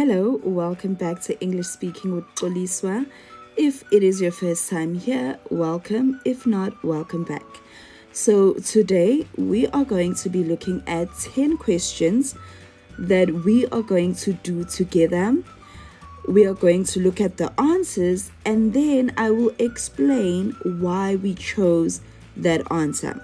Hello, welcome back to English Speaking with Xoliswa. If it is your first time here, welcome. If not, welcome back. So today we are going to be looking at 10 questions that we are going to do together. We are going to look at the answers and then I will explain why we chose that answer.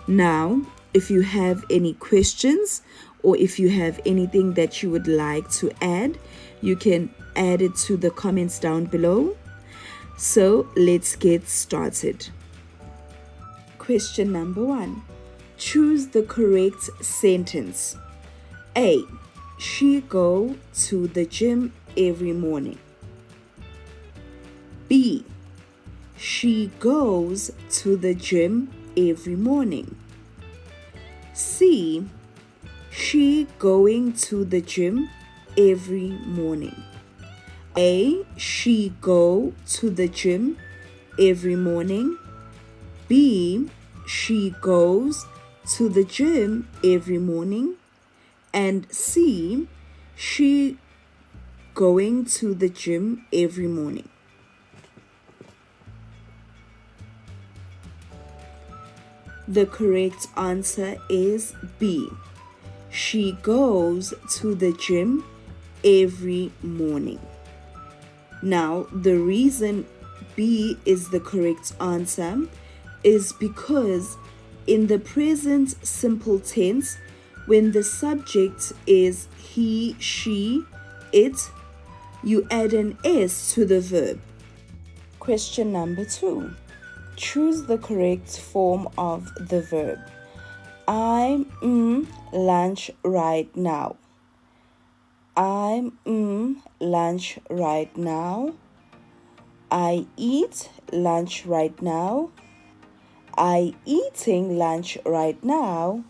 Now, if you have any questions or if you have anything that you would like to add, you can add it to the comments down below. So let's get started. Question number 1. Choose the correct sentence. A. She go to the gym every morning. B. She goes to the gym every morning. C. She going to the gym every morning. A. She go to the gym every morning. B. She goes to the gym every morning. And C. She going to the gym every morning. The correct answer is B. She goes to the gym every morning. Now, the reason B is the correct answer is because in the present simple tense, when the subject is he, she, it, you add an S to the verb. Question number 2. Choose the correct form of the verb. I'm lunch right now. I'm lunch right now. I eat lunch right now. I eating lunch right now.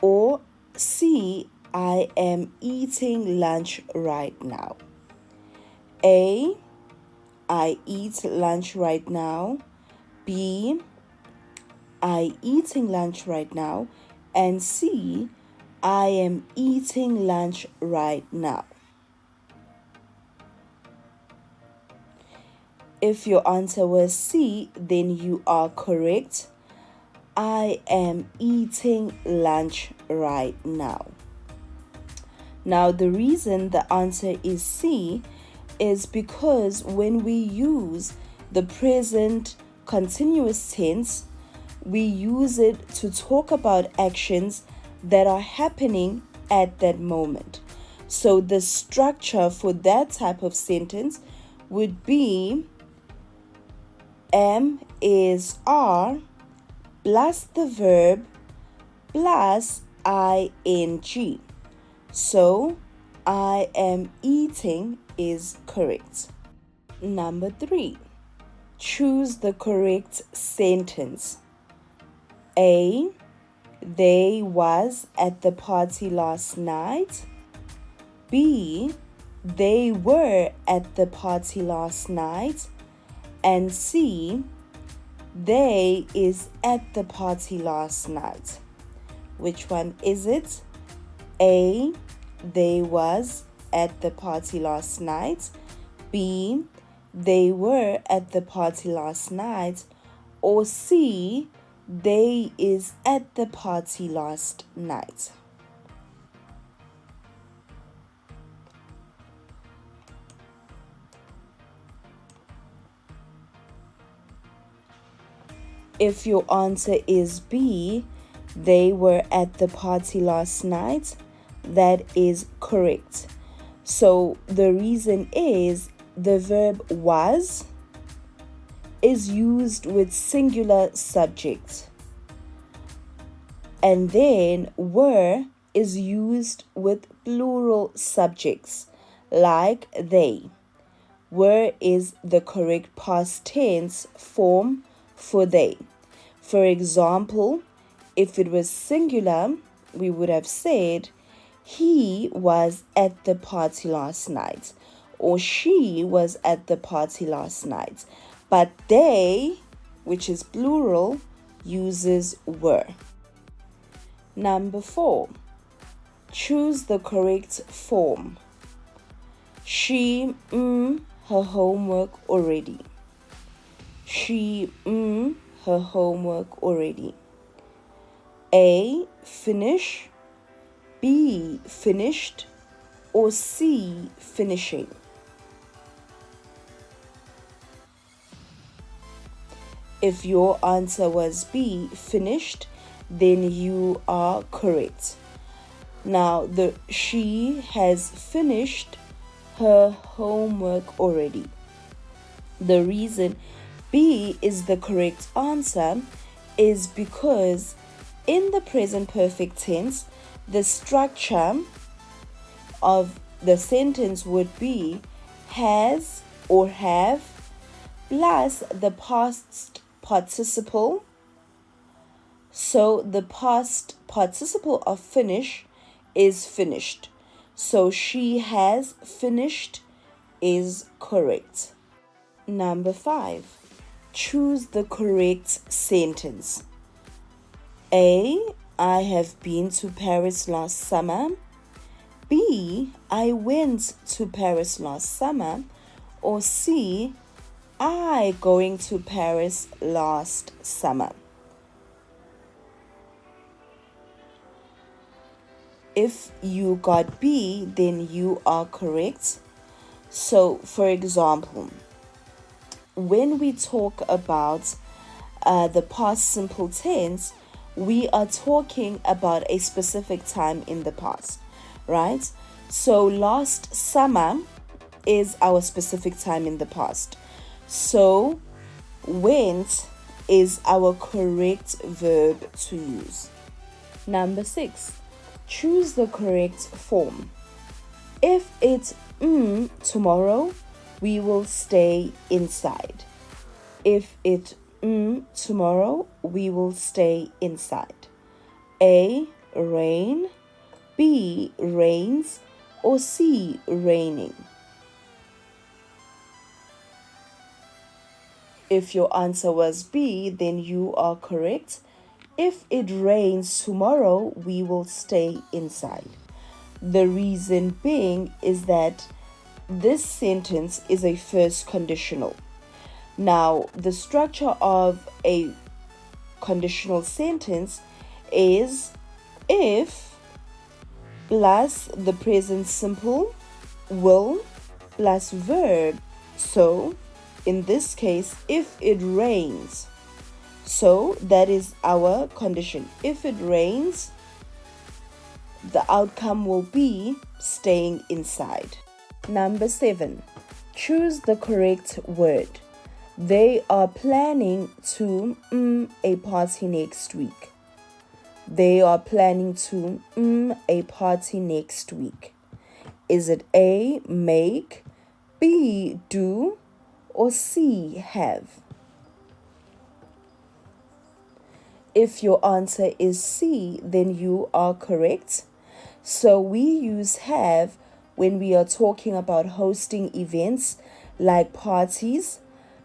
Or C. I am eating lunch right now. A. I eat lunch right now. B. I eating lunch right now. And C. I am eating lunch right now. If your answer was C, then you are correct. I am eating lunch right now. Now, the reason the answer is C is because when we use the present continuous tense, we use it to talk about actions that are happening at that moment. So the structure for that type of sentence would be am is are plus the verb plus ing. So I am eating is correct. Number 3. Choose the correct sentence. A. They was at the party last night. B. They were at the party last night. And C. They is at the party last night. Which one is it? A. They was at the party last night. B. They were at the party last night. Or C. They is at the party last night. If your answer is B, they were at the party last night, that is correct. So the reason is the verb was is used with singular subject. And then were is used with plural subjects like they. Were is the correct past tense form for they. For example, if it was singular, we would have said he was at the party last night or she was at the party last night. But they, which is plural, uses were. Number 4. Choose the correct form. She her homework already. She her homework already. A, finish. B, finished. Or C, finishing. If your answer was B, finished, then you are correct. Now, she has finished her homework already. The reason B is the correct answer is because in the present perfect tense, the structure of the sentence would be has or have plus the past participle. So the past participle of finish is finished. So she has finished is correct. Number 5. Choose the correct sentence. A, I have been to Paris last summer. B, I went to Paris last summer. Or C, I going to Paris last summer. If you got B, then you are correct. So, for example, when we talk about the past simple tense, we are talking about a specific time in the past, right? So last summer is our specific time in the past. So went is our correct verb to use. Number 6, choose the correct form. If it's tomorrow, we will stay inside. If it tomorrow, we will stay inside. A, rain. B, rains. Or C, raining. If your answer was B, then you are correct. If it rains tomorrow, we will stay inside. The reason being is that this sentence is a first conditional. Now, the structure of a conditional sentence is if plus the present simple, will plus verb. So, in this case, if it rains. So, that is our condition. If it rains, the outcome will be staying inside. Number 7, choose the correct word. They are planning to a party next week. They are planning to a party next week. Is it A, make, B, do, or C, have? If your answer is C, then you are correct. So we use have when we are talking about hosting events like parties.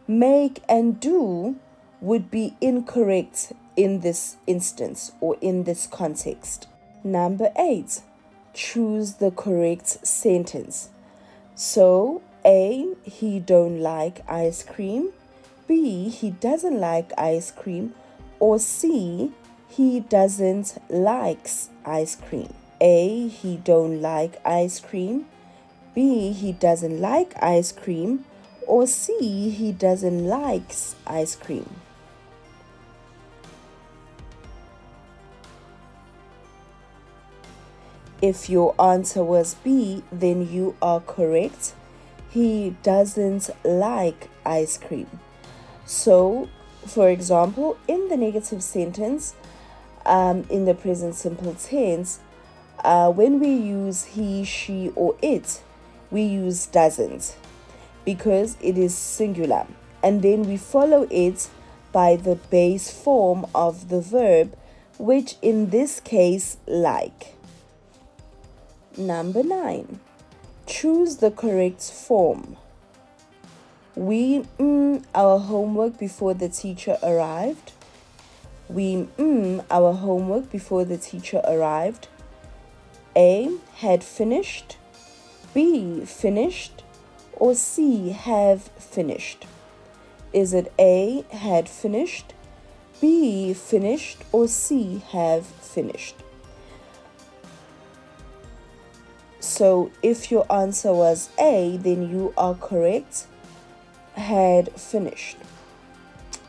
Make and do would be incorrect in this instance or in this context. Number 8, choose the correct sentence. So A, he don't like ice cream. B, he doesn't like ice cream. Or C, he doesn't likes ice cream. A, he don't like ice cream. B, he doesn't like ice cream. Or C, he doesn't likes ice cream. If your answer was B, then you are correct. He doesn't like ice cream. So, for example, in the negative sentence, in the present simple tense, when we use he, she, or it, we use doesn't because it is singular. And then we follow it by the base form of the verb, which in this case, like. Number 9, choose the correct form. We our homework before the teacher arrived. We our homework before the teacher arrived. A, had finished. B, finished, or C, have finished? Is it A, had finished, B, finished, or C, have finished? So if your answer was A, then you are correct, had finished.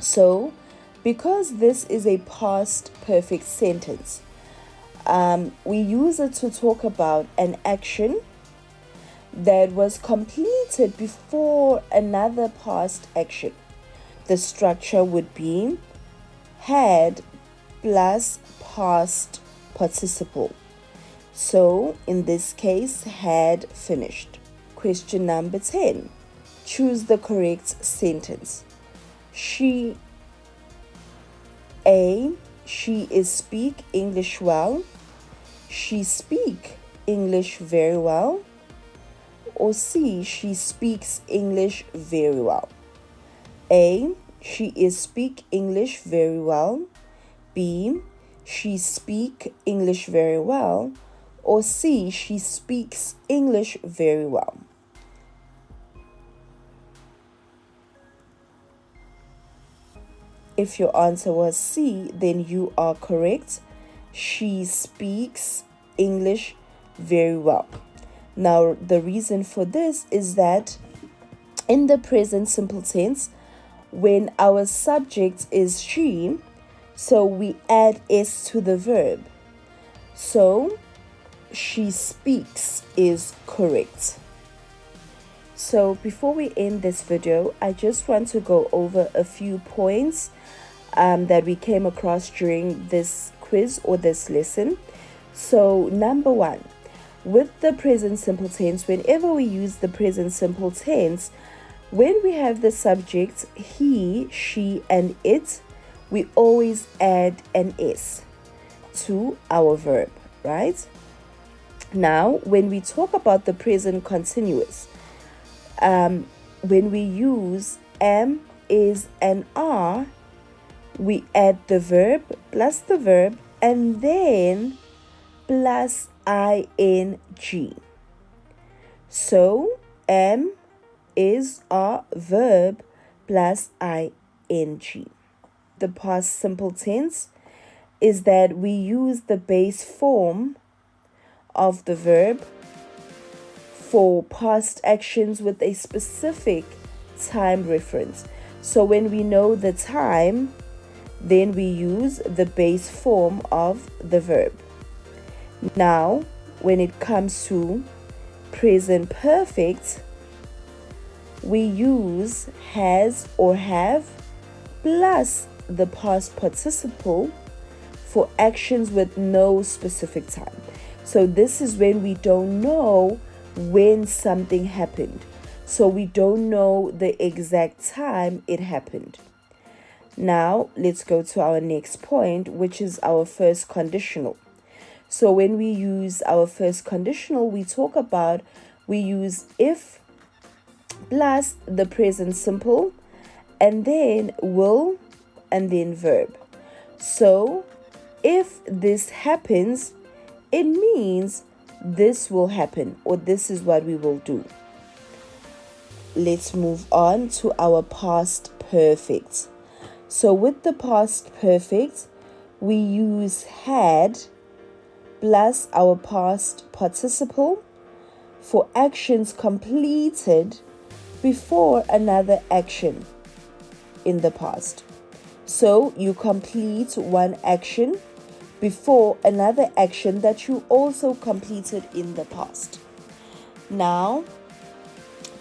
So because this is a past perfect sentence, we use it to talk about an action that was completed before another past action. The structure would be had plus past participle. So in this case, had finished. Question number 10. Choose the correct sentence. A, she is speak English well. She speak English very well. Or C, she speaks English very well. A, she is speak English very well. B, she speak English very well. Or C, she speaks English very well. If your answer was C, then you are correct. She speaks English very well. Now, the reason for this is that in the present simple tense, when our subject is she, so we add S to the verb. So, she speaks is correct. So before we end this video, I just want to go over a few points that we came across during this quiz or this lesson. So number 1, with the present simple tense, whenever we use the present simple tense, when we have the subject he, she, and it, we always add an S to our verb, right? Now, when we talk about the present continuous, when we use am, is, and are, we add the verb plus the verb and then plus ing. So, am, is, are, verb plus ing. The past simple tense is that we use the base form of the verb for past actions with a specific time reference. So when we know the time, then we use the base form of the verb. Now, when it comes to present perfect, we use has or have plus the past participle for actions with no specific time. So this is when we don't know when something happened. So we don't know the exact time it happened. Now, let's go to our next point, which is our first conditional. So when we use our first conditional, we use if plus the present simple and then will and then verb. So if this happens, it means this will happen or this is what we will do. Let's move on to our past perfect. So with the past perfect, we use had plus our past participle for actions completed before another action in the past. So you complete one action before another action that you also completed in the past. Now,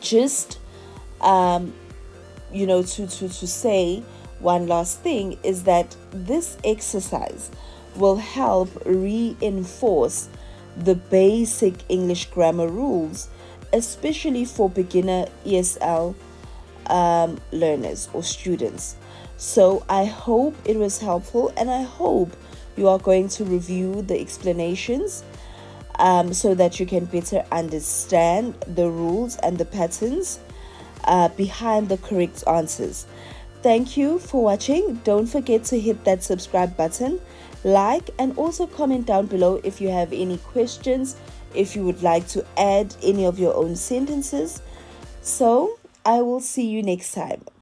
just to say one last thing is that this exercise will help reinforce the basic English grammar rules, especially for beginner ESL learners or students. So I hope it was helpful, and I hope you are going to review the explanations so that you can better understand the rules and the patterns behind the correct answers. Thank you for watching. Don't forget to hit that subscribe button, like, and also comment down below if you have any questions, if you would like to add any of your own sentences. So I will see you next time.